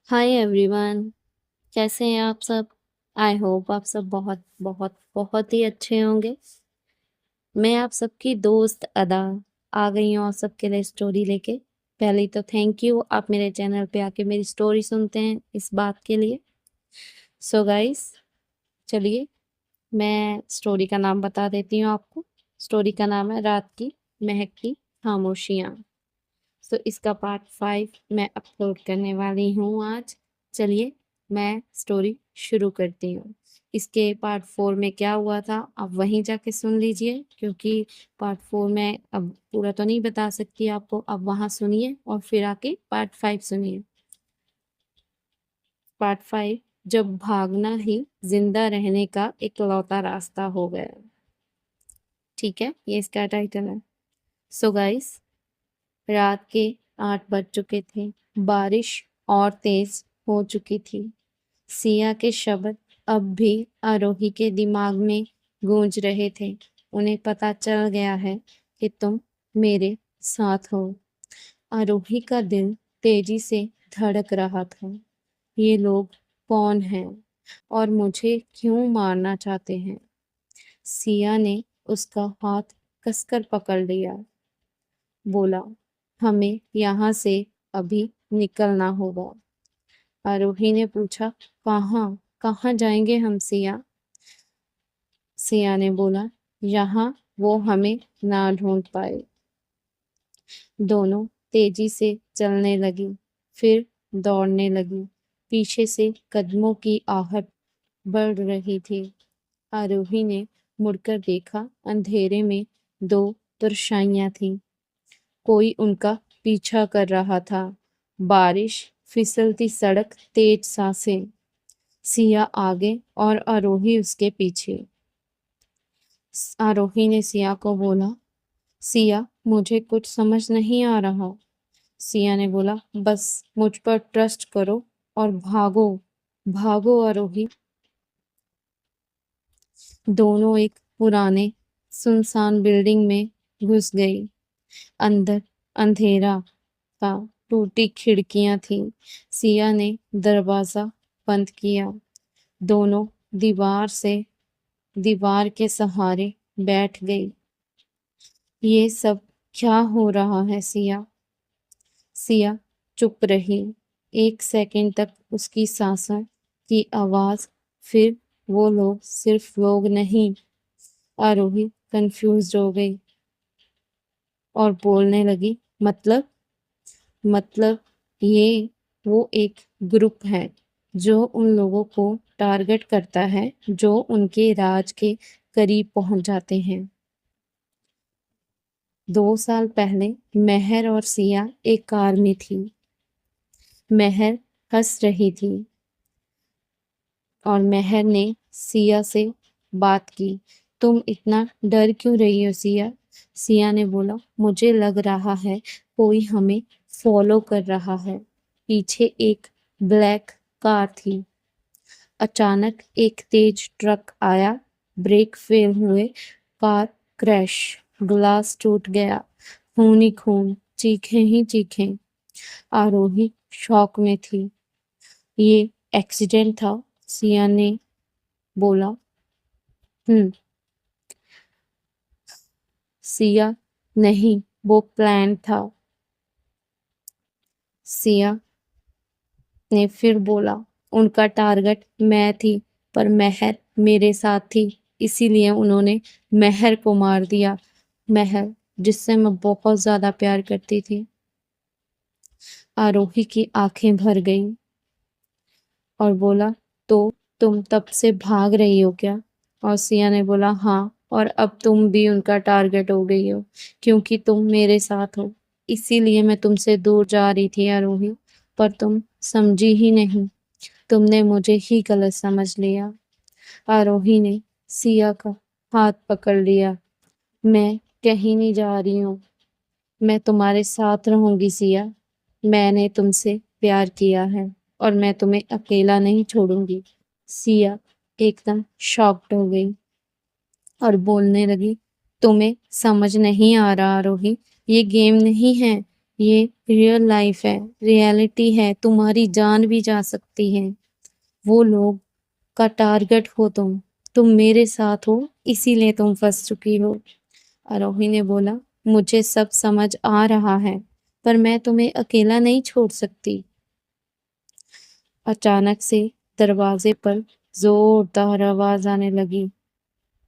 Hi everyone. कैसे हैं आप सब? आई होप आप सब बहुत बहुत बहुत ही अच्छे होंगे। मैं आप सबकी दोस्त अदा आ गई हूँ आप सबके लिए स्टोरी लेके। पहले तो थैंक यू, आप मेरे चैनल पे आके मेरी स्टोरी सुनते हैं इस बात के लिए। सो गाइस, चलिए मैं स्टोरी का नाम बता देती हूँ आपको। स्टोरी का नाम है रात की महकती खामोशियाँ। तो इसका पार्ट 5 मैं अपलोड करने वाली हूँ आज। चलिए मैं स्टोरी शुरू करती हूँ। इसके पार्ट 4 में क्या हुआ था आप वहीं जाके सुन लीजिए, क्योंकि पार्ट 4 में अब पूरा तो नहीं बता सकती आपको। अब वहाँ सुनिए और फिर आके पार्ट 5 सुनिए। पार्ट 5, जब भागना ही जिंदा रहने का इकलौता रास्ता हो गया। ठीक है, ये इसका टाइटल है। सो गाइस, रात के 8 बज चुके थे। बारिश और तेज हो चुकी थी। सिया के शब्द अब भी आरोही के दिमाग में गूंज रहे थे। उन्हें पता चल गया है कि तुम मेरे साथ हो। आरोही का दिल तेजी से धड़क रहा था। ये लोग कौन हैं और मुझे क्यों मारना चाहते हैं? सिया ने उसका हाथ कसकर पकड़ लिया। बोला, हमें यहाँ से अभी निकलना होगा। आरोही ने पूछा, कहाँ कहाँ जाएंगे हम सिया? सिया ने बोला, यहाँ वो हमें ना ढूंढ पाए। दोनों तेजी से चलने लगी, फिर दौड़ने लगी। पीछे से कदमों की आहट बढ़ रही थी। आरोही ने मुड़कर देखा। अंधेरे में दो परछाइयां थीं। कोई उनका पीछा कर रहा था। बारिश, फिसलती सड़क, तेज सांसें। सिया आगे और आरोही उसके पीछे। आरोही ने सिया को बोला, सिया मुझे कुछ समझ नहीं आ रहा। सिया ने बोला, बस मुझ पर ट्रस्ट करो और भागो। भागो आरोही। दोनों एक पुराने सुनसान बिल्डिंग में घुस गई। अंदर अंधेरा था। टूटी खिड़कियां थीं। सिया ने दरवाजा बंद किया। दोनों दीवार के सहारे बैठ गई। ये सब क्या हो रहा है सिया? सिया चुप रही। एक सेकंड तक उसकी सांसों की आवाज, फिर वो लोग सिर्फ लोग नहीं। आरोही कंफ्यूज हो गई और बोलने लगी, मतलब ये वो एक ग्रुप है जो उन लोगों को टारगेट करता है जो उनके राज के करीब पहुंच जाते हैं। 2 साल पहले मेहर और सिया एक कार में थी। मेहर हंस रही थी और मेहर ने सिया से बात की। तुम इतना डर क्यों रही हो सिया? सिया ने बोला, मुझे लग रहा है कोई हमें फॉलो कर रहा है। पीछे एक ब्लैक कार थी। अचानक एक तेज ट्रक आया। ब्रेक फेल हुए। Car crash. ग्लास टूट गया। खून ही खून, चीखें ही चीखें। आरोही शॉक में थी। ये एक्सीडेंट था, सिया ने बोला। हम्म। सिया, नहीं, वो प्लान था। सिया ने फिर बोला, उनका टारगेट मैं थी, पर मेहर मेरे साथ थी, इसीलिए उन्होंने मेहर को मार दिया। मेहर, जिससे मैं बहुत ज्यादा प्यार करती थी। आरोही की आंखें भर गईं और बोला, तो तुम तब से भाग रही हो क्या? और सिया ने बोला, हाँ, और अब तुम भी उनका टारगेट हो गई हो, क्योंकि तुम मेरे साथ हो। इसीलिए मैं तुमसे दूर जा रही थी आरोही, पर तुम समझी ही नहीं। तुमने मुझे ही गलत समझ लिया। आरोही ने सिया का हाथ पकड़ लिया। मैं कहीं नहीं जा रही हूँ। मैं तुम्हारे साथ रहूंगी सिया। मैंने तुमसे प्यार किया है और मैं तुम्हें अकेला नहीं छोड़ूंगी। सिया एकदम शॉक्ड हो गई और बोलने लगी, तुम्हें समझ नहीं आ रहा आरोही, ये गेम नहीं है, ये रियल लाइफ है, रियलिटी है, तुम्हारी जान भी जा सकती है। वो लोग का टारगेट हो तुम मेरे साथ हो, इसीलिए तुम फंस चुकी हो। आरोही ने बोला, मुझे सब समझ आ रहा है, पर मैं तुम्हें अकेला नहीं छोड़ सकती। अचानक से दरवाजे पर जोरदार आवाज आने लगी।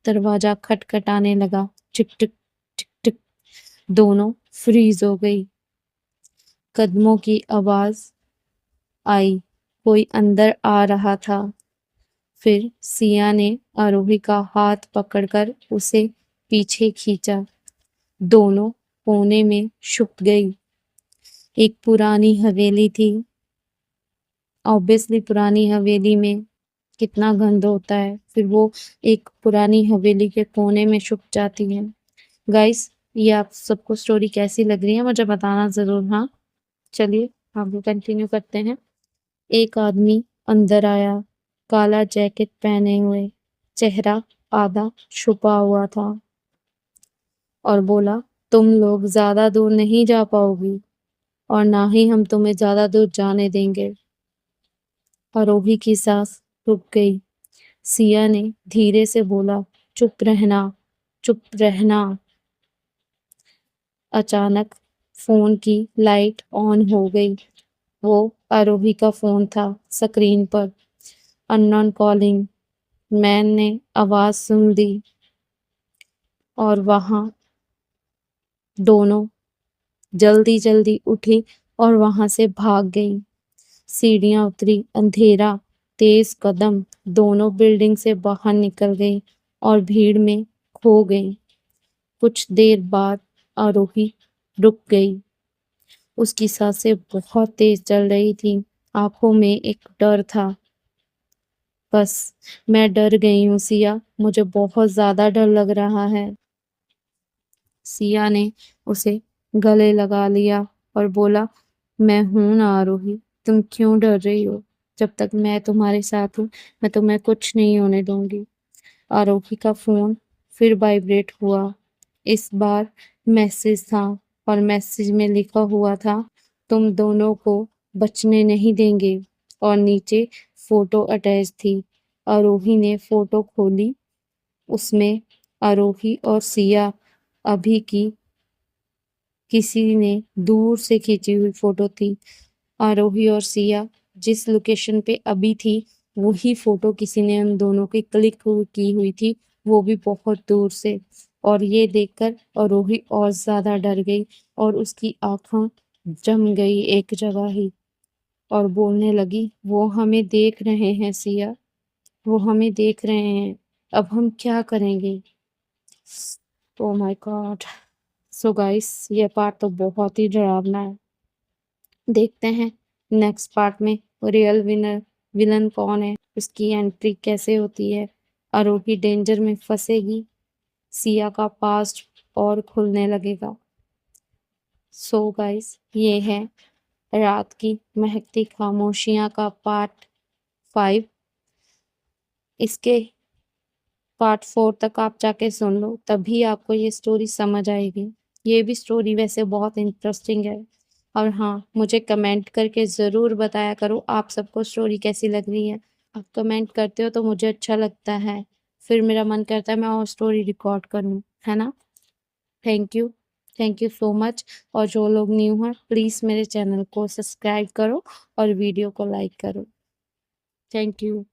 दरवाजा खटखटाने लगा। टिक टिक टिक टिक। दोनों फ्रीज हो गई। कदमों की आवाज आई। कोई अंदर आ रहा था। फिर सिया ने आरोही का हाथ पकड़कर उसे पीछे खींचा। दोनों कोने में छुप गई। एक पुरानी हवेली थी। ऑब्वियसली पुरानी हवेली में कितना गंद होता है, फिर वो एक पुरानी हवेली के कोने में छुप जाती है। गाइस, ये आप सबको स्टोरी कैसी लग रही है मुझे बताना जरूर। हाँ, चलिए आगे कंटिन्यू करते हैं। एक आदमी अंदर आया, काला जैकेट पहने हुए, चेहरा आधा छुपा हुआ था, और बोला, तुम लोग ज्यादा दूर नहीं जा पाओगी, और ना ही हम तुम्हें ज्यादा दूर जाने देंगे। आरोही की सांस रुक गई। सिया ने धीरे से बोला, चुप रहना, चुप रहना। अचानक फोन की लाइट ऑन हो गई। वो आरोही का फोन था। स्क्रीन पर अननोन कॉलिंग। मैन ने आवाज सुन दी, और वहां दोनों जल्दी जल्दी उठी और वहां से भाग गई। सीढ़ियां उतरी, अंधेरा, तेज कदम। दोनों बिल्डिंग से बाहर निकल गई और भीड़ में खो गई। कुछ देर बाद आरोही रुक गई। उसकी सांसें बहुत तेज चल रही थी। आंखों में एक डर था। बस, मैं डर गई हूँ सिया, मुझे बहुत ज्यादा डर लग रहा है। सिया ने उसे गले लगा लिया और बोला, मैं हूं ना आरोही, तुम क्यों डर रही हो? जब तक मैं तुम्हारे साथ हूँ, मैं तुम्हें कुछ नहीं होने दूंगी। आरोही का फोन फिर वाइब्रेट हुआ। इस बार मैसेज था, और मैसेज में लिखा हुआ था, तुम दोनों को बचने नहीं देंगे। और नीचे फोटो अटैच थी। आरोही ने फोटो खोली। उसमें आरोही और सिया अभी की किसी ने दूर से खींची हुई फोटो थी। आरोही और सिया जिस लोकेशन पे अभी थी, वही फोटो किसी ने हम दोनों की क्लिक की हुई थी, वो भी बहुत दूर से। और ये देखकर आरोही और ज्यादा डर गई, और उसकी आंखें जम गई एक जगह ही, और बोलने लगी, वो हमें देख रहे हैं सिया, वो हमें देख रहे हैं, अब हम क्या करेंगे? Oh my God. So guys, ये पार्ट तो बहुत ही डरावना है। देखते हैं नेक्स्ट पार्ट में रियल विलन कौन है, उसकी एंट्री कैसे होती है। आरोही डेंजर में फंसेगी, सिया का पास्ट और खुलने लगेगा। सो गाइस, ये है रात की महकती खामोशियां का पार्ट 5। इसके पार्ट 4 तक आप जाके सुन लो, तभी आपको ये स्टोरी समझ आएगी। ये भी स्टोरी वैसे बहुत इंटरेस्टिंग है। और हाँ, मुझे कमेंट करके ज़रूर बताया करो आप सबको स्टोरी कैसी लग रही है। आप कमेंट करते हो तो मुझे अच्छा लगता है, फिर मेरा मन करता है मैं और स्टोरी रिकॉर्ड करूँ, है ना। Thank you, thank you so much. और जो लोग न्यू हैं, प्लीज़ मेरे चैनल को सब्सक्राइब करो और वीडियो को लाइक करो। Thank you.